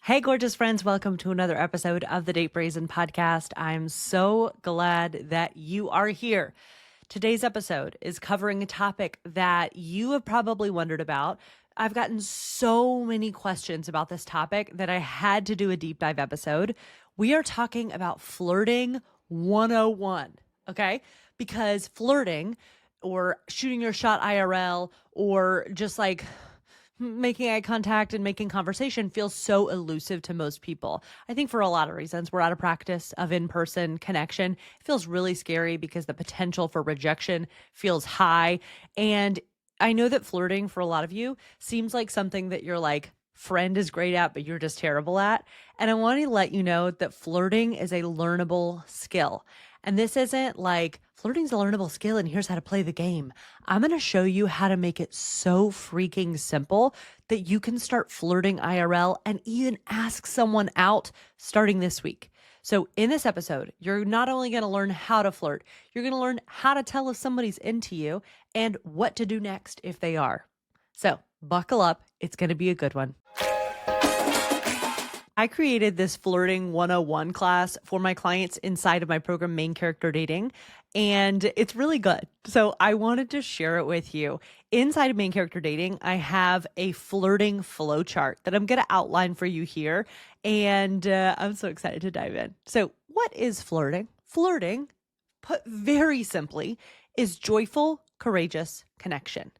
Hey, gorgeous friends. Welcome to another episode of the Date Brazen podcast. I'm so glad that you are here. Today's episode is covering a topic that you have probably wondered about. I've gotten so many questions about this topic that I had to do a deep dive episode. We are talking about flirting 101, okay? Because flirting or shooting your shot IRL or just like making eye contact and making conversation feels so elusive to most people. I think for a lot of reasons. We're out of practice of in-person connection. It feels really scary because the potential for rejection feels high. And I know that flirting for a lot of you seems like something that your friend is great at, but you're just terrible at. And I want to let you know that flirting is a learnable skill. And this isn't like flirting's a learnable skill and here's how to play the game. I'm going to show you how to make it so freaking simple that you can start flirting IRL and even ask someone out starting this week. So in this episode, you're not only going to learn how to flirt, you're going to learn how to tell if somebody's into you and what to do next if they are. So buckle up. It's going to be a good one. I created this Flirting 101 class for my clients inside of my program, Main Character Dating, and it's really good. So I wanted to share it with you. Inside of Main Character Dating, I have a flirting flow chart that I'm going to outline for you here, and I'm so excited to dive in. So what is flirting? Flirting, put very simply, is joyful, courageous connection.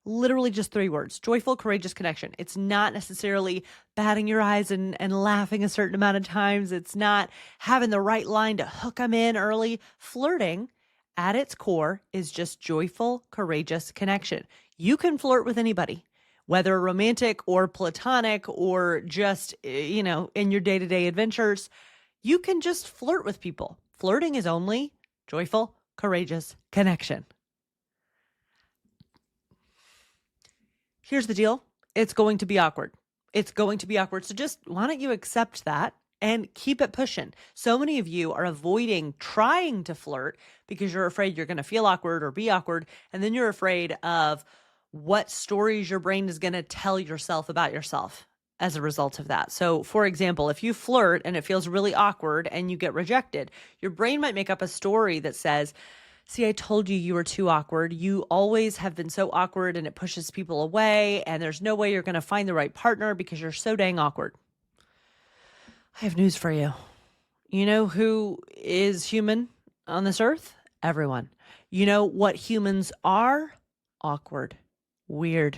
Literally just 3 words, joyful, courageous connection. It's not necessarily batting your eyes and laughing a certain amount of times. It's not having the right line to hook them in early. Flirting at its core is just joyful, courageous connection. You can flirt with anybody, whether romantic or platonic or just, in your day-to-day adventures. You can just flirt with people. Flirting is only joyful, courageous connection. Here's the deal. It's going to be awkward. It's going to be awkward. So just why don't you accept that and keep it pushing? So many of you are avoiding trying to flirt because you're afraid you're going to feel awkward or be awkward. And then you're afraid of what stories your brain is going to tell yourself about yourself as a result of that. So for example, if you flirt and it feels really awkward and you get rejected, your brain might make up a story that says, see, I told you were too awkward. You always have been so awkward and it pushes people away. And there's no way you're going to find the right partner because you're so dang awkward. I have news for you. You know who is human on this earth? Everyone. You know what humans are? Awkward. Weird.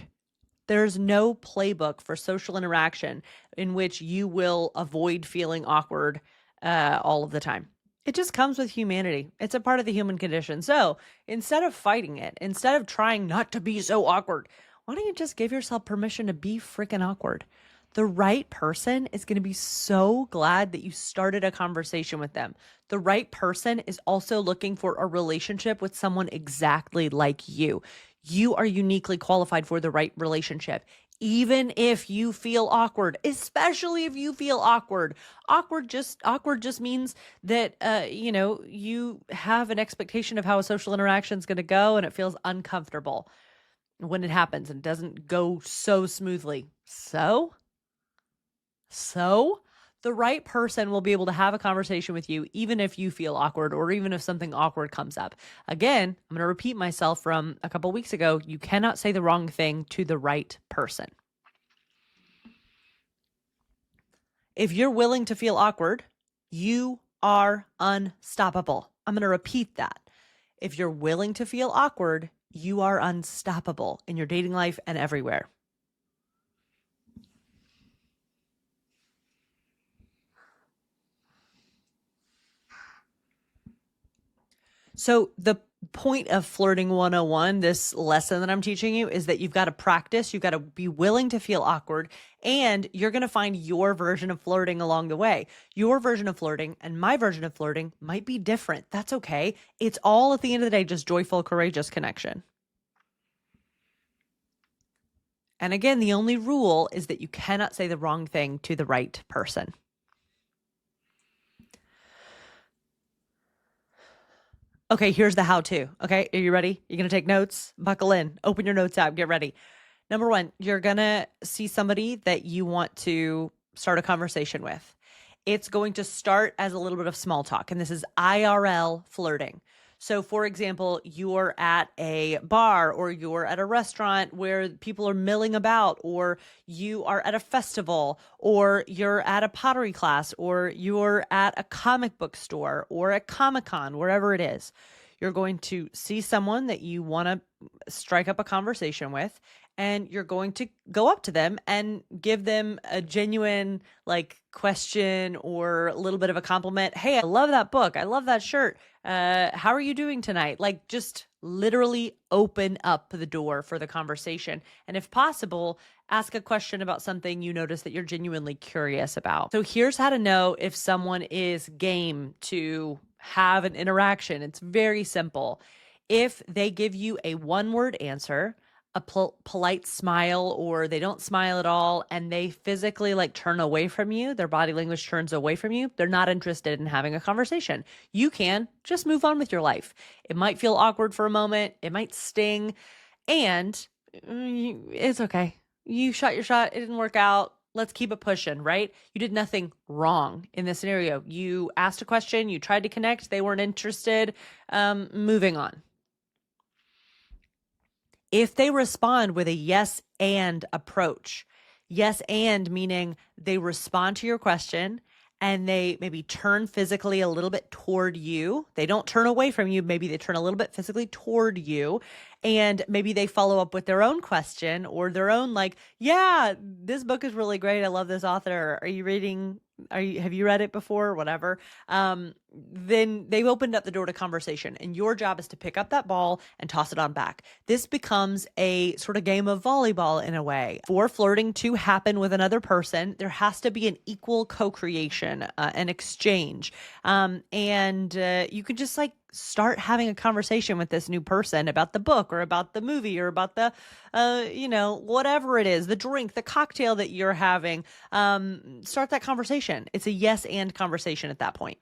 There's no playbook for social interaction in which you will avoid feeling awkward all of the time. It just comes with humanity. It's a part of the human condition. So instead of fighting it, instead of trying not to be so awkward, why don't you just give yourself permission to be freaking awkward? The right person is going to be so glad that you started a conversation with them. The right person is also looking for a relationship with someone exactly like you. You are uniquely qualified for the right relationship. Even if you feel awkward, especially if you feel awkward. Awkward just means that you have an expectation of how a social interaction is going to go and it feels uncomfortable when it happens and doesn't go so smoothly. So the right person will be able to have a conversation with you even if you feel awkward or even if something awkward comes up. Again, I'm going to repeat myself from a couple weeks ago. You cannot say the wrong thing to the right person. If you're willing to feel awkward, you are unstoppable. I'm going to repeat that. If you're willing to feel awkward, you are unstoppable in your dating life and everywhere. So the point of Flirting 101, this lesson that I'm teaching you, is that you've got to practice, you've got to be willing to feel awkward, and you're going to find your version of flirting along the way. Your version of flirting and my version of flirting might be different. That's okay. It's all at the end of the day, just joyful, courageous connection. And again, the only rule is that you cannot say the wrong thing to the right person. Okay, here's the how-to. Okay, are you ready? You're going to take notes? Buckle in. Open your notes app. Get ready. Number 1, you're going to see somebody that you want to start a conversation with. It's going to start as a little bit of small talk, and this is IRL flirting. So, for example, you're at a bar or you're at a restaurant where people are milling about, or you are at a festival, or you're at a pottery class, or you're at a comic book store or at Comic-Con, wherever it is. You're going to see someone that you want to strike up a conversation with, and you're going to go up to them and give them a genuine question or a little bit of a compliment. Hey, I love that book. I love that shirt. How are you doing tonight? Just literally open up the door for the conversation. And if possible, ask a question about something you notice that you're genuinely curious about. So here's how to know if someone is game to have an interaction. It's very simple. If they give you a one-word answer, a polite smile, or they don't smile at all, and they physically turn away from you, their body language turns away from you, they're not interested in having a conversation. You can just move on with your life. It might feel awkward for a moment. It might sting, and it's okay. You shot your shot. It didn't work out. Let's keep it pushing, right? You did nothing wrong in this scenario. You asked a question. You tried to connect. They weren't interested. Moving on. If they respond with a yes and approach, yes and meaning they respond to your question and they maybe turn physically a little bit toward you. They don't turn away from you. Maybe they turn a little bit physically toward you. And maybe they follow up with their own question or their own yeah, this book is really great. I love this author. Are you reading? Have you read it before? Whatever. Then they've opened up the door to conversation, and your job is to pick up that ball and toss it on back. This becomes a sort of game of volleyball in a way. For flirting to happen with another person, there has to be an equal co-creation, an exchange. And you can just start having a conversation with this new person about the book or about the movie or about the, whatever it is, the drink, the cocktail that you're having. Start that conversation. It's a yes and conversation at that point.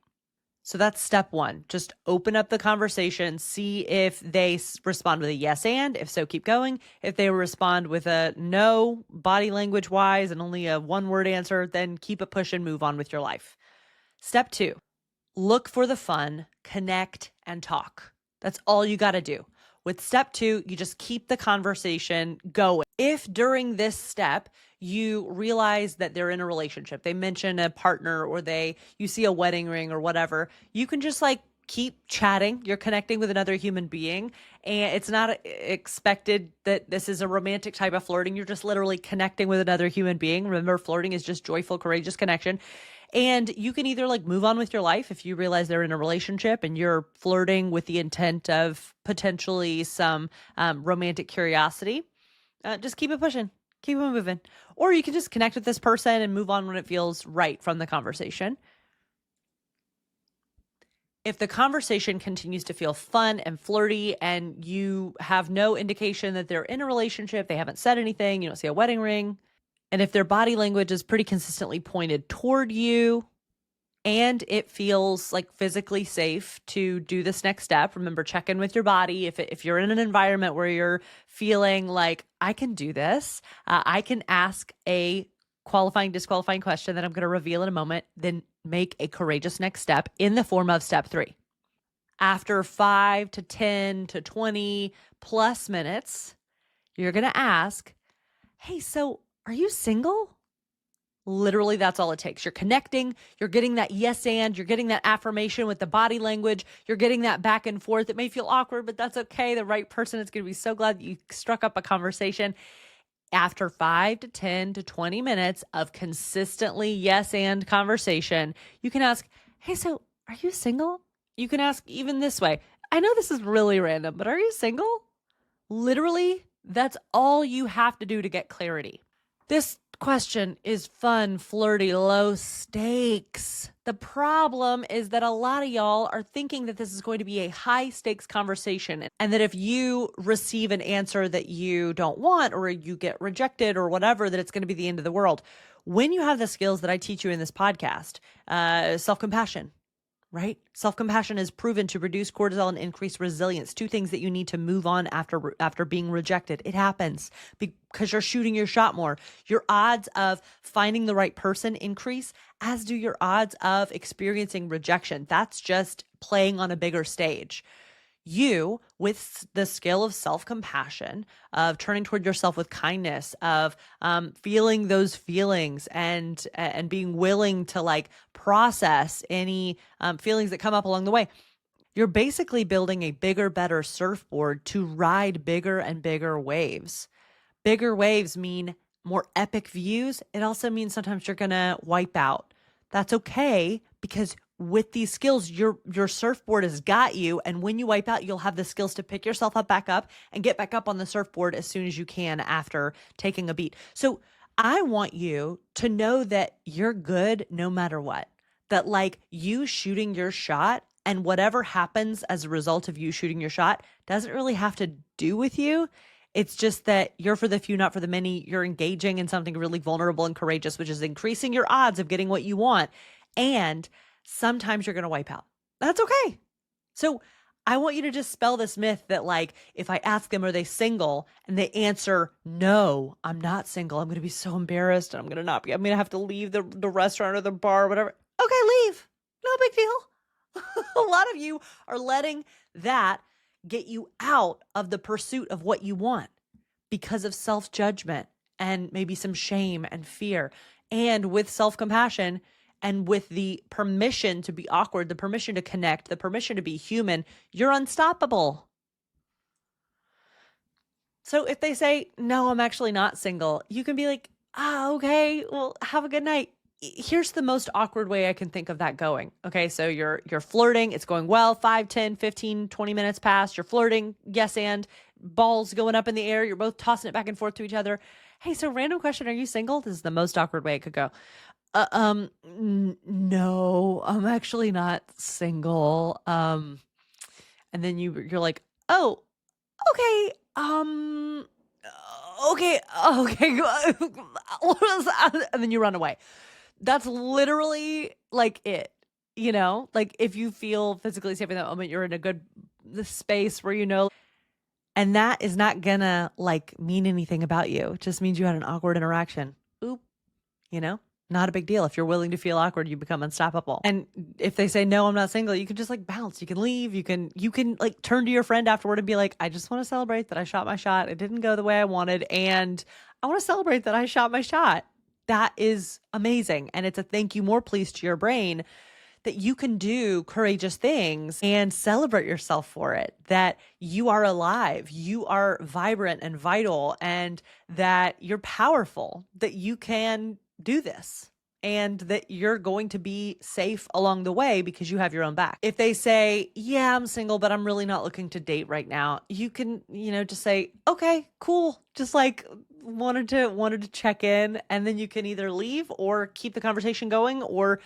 So that's step one. Just open up the conversation, see if they respond with a yes and. If so, keep going. If they respond with a no, body language wise, and only a one-word answer, then keep it pushing, move on with your life. Step two, look for the fun, connect, and talk. That's all you got to do. With step two, you just keep the conversation going. If during this step you realize that they're in a relationship, they mention a partner or you see a wedding ring or whatever, you can just keep chatting. You're connecting with another human being, and it's not expected that this is a romantic type of flirting. You're just literally connecting with another human being. Remember, flirting is just joyful, courageous connection. And you can either move on with your life if you realize they're in a relationship and you're flirting with the intent of potentially some romantic curiosity. Just keep it pushing, keep it moving. Or you can just connect with this person and move on when it feels right from the conversation. If the conversation continues to feel fun and flirty and you have no indication that they're in a relationship, they haven't said anything, you don't see a wedding ring, and if their body language is pretty consistently pointed toward you and it feels physically safe to do this next step, remember, check in with your body. If you're in an environment where you're feeling I can do this, I can ask a qualifying, disqualifying question that I'm going to reveal in a moment, then make a courageous next step in the form of step three. After 5 to 10 to 20 plus minutes, you're going to ask, hey, so are you single? Literally, that's all it takes. You're connecting, you're getting that yes and, you're getting that affirmation with the body language, you're getting that back and forth. It may feel awkward, but that's okay. The right person is going to be so glad that you struck up a conversation. After 5 to 10 to 20 minutes of consistently yes and conversation, you can ask, hey, so are you single? You can ask even this way. I know this is really random, but are you single? Literally, that's all you have to do to get clarity. This question is fun, flirty, low stakes. The problem is that a lot of y'all are thinking that this is going to be a high stakes conversation, and that if you receive an answer that you don't want or you get rejected or whatever, that it's going to be the end of the world. When you have the skills that I teach you in this podcast, self-compassion, right? Self-compassion is proven to reduce cortisol and increase resilience. Two things that you need to move on after being rejected. It happens because you're shooting your shot more. Your odds of finding the right person increase, as do your odds of experiencing rejection. That's just playing on a bigger stage. You, with the skill of self-compassion, of turning toward yourself with kindness, of feeling those feelings and being willing to like process any feelings that come up along the way, you're basically building a bigger, better surfboard to ride bigger and bigger waves. Bigger waves mean more epic views. It also means sometimes you're going to wipe out. That's okay, because with these skills, your surfboard has got you. And when you wipe out, you'll have the skills to pick yourself up back up and get back up on the surfboard as soon as you can after taking a beat. So I want you to know that you're good no matter what. That like you shooting your shot and whatever happens as a result of you shooting your shot doesn't really have to do with you. It's just that you're for the few, not for the many. You're engaging in something really vulnerable and courageous, which is increasing your odds of getting what you want. And sometimes you're going to wipe out. That's okay. So I want you to just spell this myth that like, if I ask them, are they single? And they answer, no, I'm not single. I'm going to be so embarrassed and I'm going to have to leave the restaurant or the bar or whatever. Okay, leave. No big deal. A lot of you are letting that get you out of the pursuit of what you want because of self-judgment and maybe some shame and fear. And with self-compassion and with the permission to be awkward, the permission to connect, the permission to be human, you're unstoppable. So if they say, no, I'm actually not single, you can be like, okay, well, have a good night. Here's the most awkward way I can think of that going. Okay, so you're flirting, it's going well, 5, 10, 15, 20 minutes past, you're flirting, yes, and balls going up in the air, you're both tossing it back and forth to each other. Hey, so random question, are you single? This is the most awkward way it could go. No, I'm actually not single. And then you're like, oh, okay, okay, and then you run away. That's literally like it, like if you feel physically safe in that moment, you're in a good space where, and that is not gonna like mean anything about you. It just means you had an awkward interaction. Oop, not a big deal. If you're willing to feel awkward, you become unstoppable. And if they say, no, I'm not single, you can just like bounce. You can leave. You can like turn to your friend afterward and be like, I just want to celebrate that I shot my shot. It didn't go the way I wanted. And I want to celebrate that I shot my shot. That is amazing. And it's a thank you more please to your brain that you can do courageous things and celebrate yourself for it, that you are alive, you are vibrant and vital, and that you're powerful, that you can do this, and that you're going to be safe along the way because you have your own back. If they say, yeah, I'm single, but I'm really not looking to date right now, you can, just say, okay, cool. Just like wanted to check in, and then you can either leave or keep the conversation going or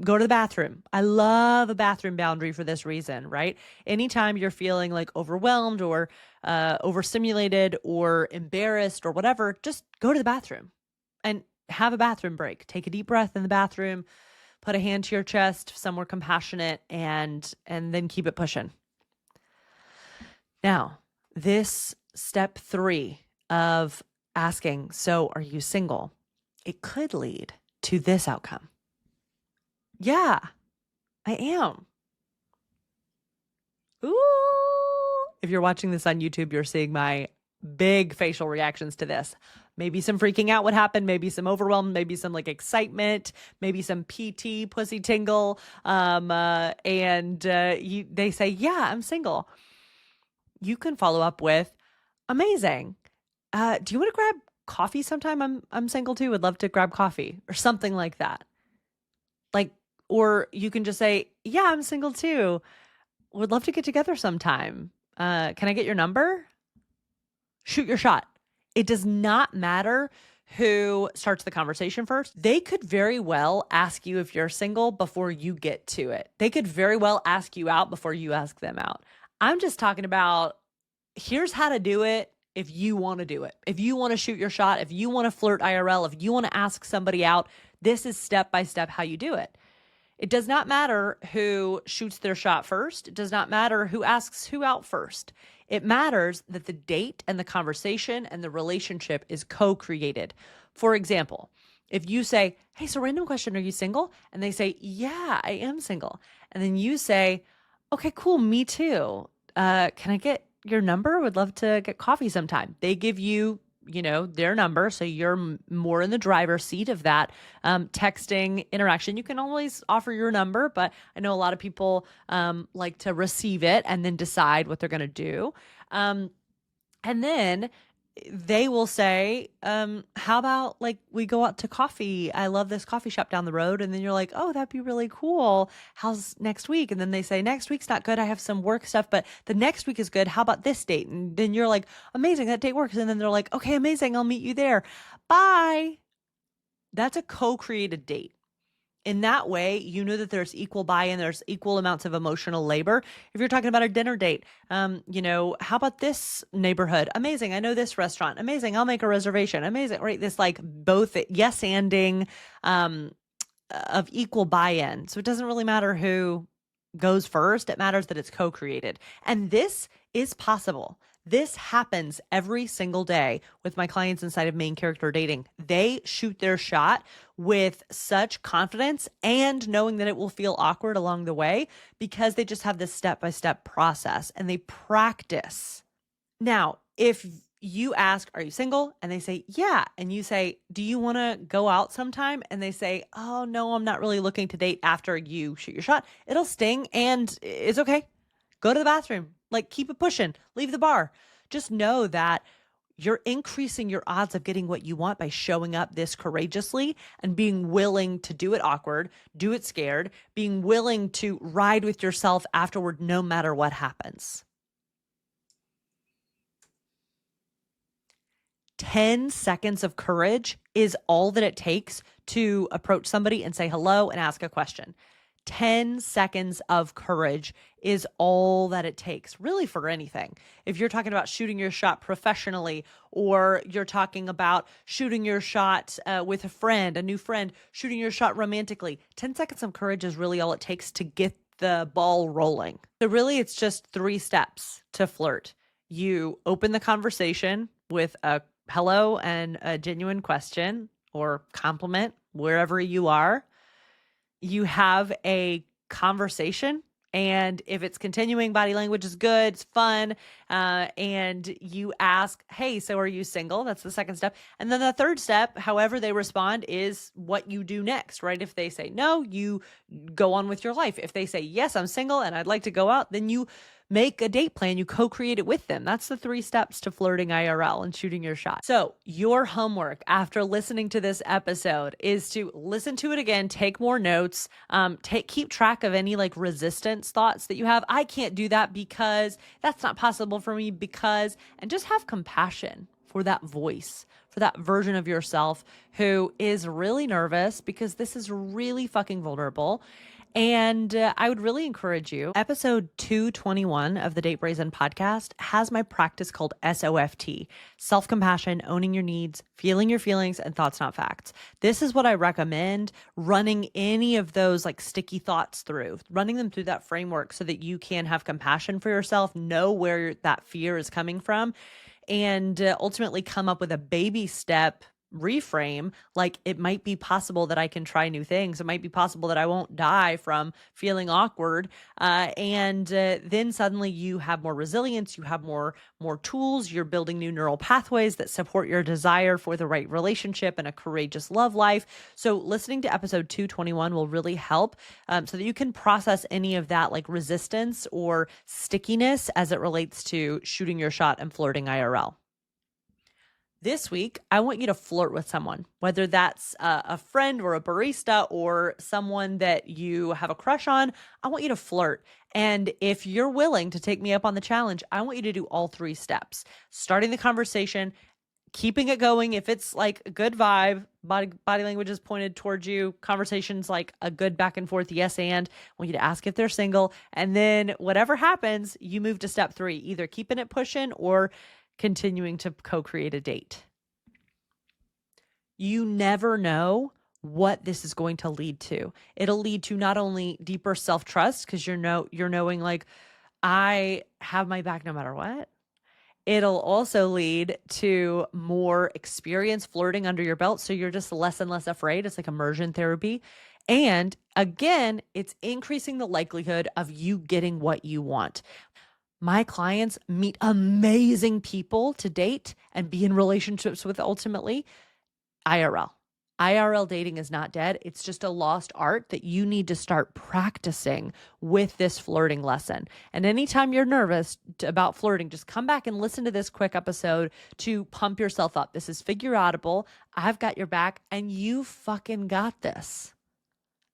go to the bathroom. I love a bathroom boundary for this reason, right? Anytime you're feeling like overwhelmed or overstimulated or embarrassed or whatever, just go to the bathroom and have a bathroom break. Take a deep breath in the bathroom, put a hand to your chest, somewhere compassionate, and then keep it pushing. Now, this step 3 of asking, so are you single? It could lead to this outcome. Yeah, I am. Ooh. If you're watching this on YouTube, you're seeing my big facial reactions to this. Maybe some freaking out what happened, maybe some overwhelm, maybe some like excitement, maybe some PT pussy tingle. They say, yeah, I'm single. You can follow up with, amazing. Do you want to grab coffee sometime? I'm single too. Would love to grab coffee or something like that. Like, or you can just say, yeah, I'm single too. Would love to get together sometime. Can I get your number? Shoot your shot. It does not matter who starts the conversation first. They could very well ask you if you're single before you get to it. They could very well ask you out before you ask them out. I'm just talking about, here's how to do it if you want to do it. If you want to shoot your shot, if you want to flirt IRL, if you want to ask somebody out, this is step by step how you do it. It does not matter who shoots their shot first. It does not matter who asks who out first. It matters that the date and the conversation and the relationship is co-created. For example, if you say, hey, so random question, are you single? And they say, yeah, I am single. And then you say, okay, cool, me too. Can I get your number? Would love to get coffee sometime. They give you, their number. So you're more in the driver's seat of that texting interaction. You can always offer your number, but I know a lot of people like to receive it and then decide what they're going to do. And then they will say, how about like we go out to coffee? I love this coffee shop down the road. And then you're like, oh, that'd be really cool. How's next week? And then they say, next week's not good. I have some work stuff, but the next week is good. How about this date? And then you're like, amazing, that date works. And then they're like, okay, amazing, I'll meet you there. Bye. That's a co-created date. In that way, you know that there's equal buy-in, there's equal amounts of emotional labor. If you're talking about a dinner date, how about this neighborhood? Amazing. I know this restaurant. Amazing. I'll make a reservation. Amazing. Right. This like both yes-anding of equal buy-in. So it doesn't really matter who goes first. It matters that it's co-created. And this is possible. This happens every single day with my clients inside of Main Character Dating. They shoot their shot with such confidence and knowing that it will feel awkward along the way because they just have this step-by-step process and they practice. Now, if you ask, are you single? And they say, yeah. And you say, do you want to go out sometime? And they say, oh, no, I'm not really looking to date after you shoot your shot. It'll sting and it's okay. Go to the bathroom. Like keep it pushing, leave the bar. Just know that you're increasing your odds of getting what you want by showing up this courageously and being willing to do it awkward, do it scared, being willing to ride with yourself afterward no matter what happens. 10 seconds of courage is all that it takes to approach somebody and say hello and ask a question. 10 seconds of courage is all that it takes, really, for anything. If you're talking about shooting your shot professionally, or you're talking about shooting your shot with a friend, a new friend, shooting your shot romantically, 10 seconds of courage is really all it takes to get the ball rolling. So really, it's just 3 steps to flirt. You open the conversation with a hello and a genuine question or compliment, wherever you are. You have a conversation, and if it's continuing, body language is good, it's fun, and you ask, hey, so are you single? That's the second step. And then the third step, however they respond, is what you do next, right? If they say no, you go on with your life. If they say, yes, I'm single and I'd like to go out, then you make a date plan, you co-create it with them. That's the 3 steps to flirting IRL and shooting your shot. So your homework after listening to this episode is to listen to it again, take more notes, keep track of any like resistance thoughts that you have. I can't do that because that's not possible for me because, and just have compassion for that voice, for that version of yourself who is really nervous because this is really fucking vulnerable. And I would really encourage you. Episode 221 of the Date Brazen podcast has my practice called SOFT, self-compassion, owning your needs, feeling your feelings, and thoughts, not facts. This is what I recommend running any of those like sticky thoughts through, running them through that framework so that you can have compassion for yourself, know where that fear is coming from, and ultimately come up with a baby step reframe. Like it might be possible that I can try new things. It might be possible that I won't die from feeling awkward. And then suddenly you have more resilience, you have more tools, you're building new neural pathways that support your desire for the right relationship and a courageous love life. So listening to episode 221 will really help so that you can process any of that like resistance or stickiness as it relates to shooting your shot and flirting IRL. This week, I want you to flirt with someone, whether that's a friend or a barista or someone that you have a crush on. I want you to flirt. And if you're willing to take me up on the challenge, I want you to do all 3 steps. Starting the conversation, keeping it going. If it's like a good vibe, body language is pointed towards you, conversation's like a good back and forth, yes and. I want you to ask if they're single. And then whatever happens, you move to step 3, either keeping it pushing or continuing to co-create a date. You never know what this is going to lead to. It'll lead to not only deeper self-trust because you're knowing like I have my back no matter what. It'll also lead to more experience flirting under your belt. So you're just less and less afraid. It's like immersion therapy. And again, it's increasing the likelihood of you getting what you want. My clients meet amazing people to date and be in relationships with ultimately IRL. IRL dating is not dead. It's just a lost art that you need to start practicing with this flirting lesson. And anytime you're nervous about flirting, just come back and listen to this quick episode to pump yourself up. This is Figure Outable. I've got your back and you fucking got this.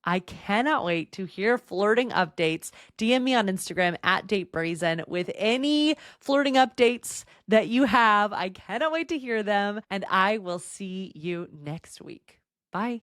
I cannot wait to hear flirting updates. DM me on Instagram at Date Brazen with any flirting updates that you have. I cannot wait to hear them, and I will see you next week. Bye.